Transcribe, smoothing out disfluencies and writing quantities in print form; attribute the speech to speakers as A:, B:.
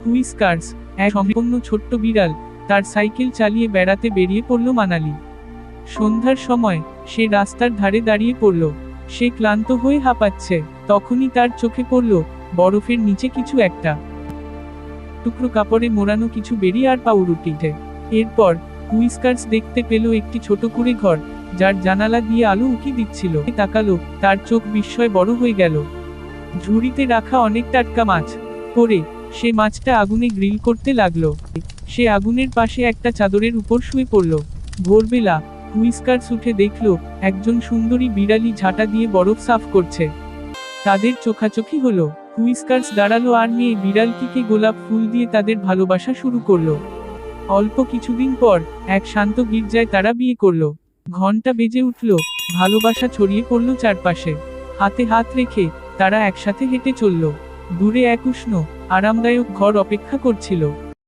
A: Whiskers, এক সম্পূর্ণ ছোট্ট বিড়াল, তার সাইকেল চালিয়ে বেড়াতে বেরিয়ে পড়ল মানালি। সন্ধ্যার সময় সে রাস্তার ধারে দাঁড়িয়ে পড়ল। সে ক্লান্ত হয়ে হাঁপাচ্ছে। তখনই তার চোখে পড়ল বরফের নিচে কিছু একটা টুকরো কাপড়ে মোড়ানো কিছু বেরি আর পাউরুটিতে। এরপর হুইস্কার্স দেখতে পেল একটি ছোট কুঁড়ে ঘর, যার জানালা দিয়ে আলো উকি দিচ্ছিল। তাকালো, তার চোখ বিস্ময়ে বড় হয়ে গেল। ঝুড়িতে রাখা অনেক টাটকা মাছ পরে সে মাছটা আগুনে গ্রিল করতে লাগলো। সে আগুনের পাশে একটা চাদরের উপর শুয়ে পড়ল। ভোরবেলা হুইস্কার্স উঠে দেখল একজন সুন্দরী বিড়ালি ঝাঁটা দিয়ে বরফ সাফ করছে। তাদের চোখাচোখি হলো। হুইস্কার্স দাঁড়ালো আর মেয়ে বিড়ালটিকে গোলাপ ফুল দিয়ে তাদের ভালোবাসা শুরু করলো। অল্প কিছুদিন পর এক শান্ত গির্জায় তারা বিয়ে করলো। ঘন্টা বেজে উঠল, ভালোবাসা ছড়িয়ে পড়ল চারপাশে। হাতে হাত রেখে তারা একসাথে হেঁটে চলল। দূরে এক উষ্ণ, আরামদায়ক ঘর অপেক্ষা করছিল।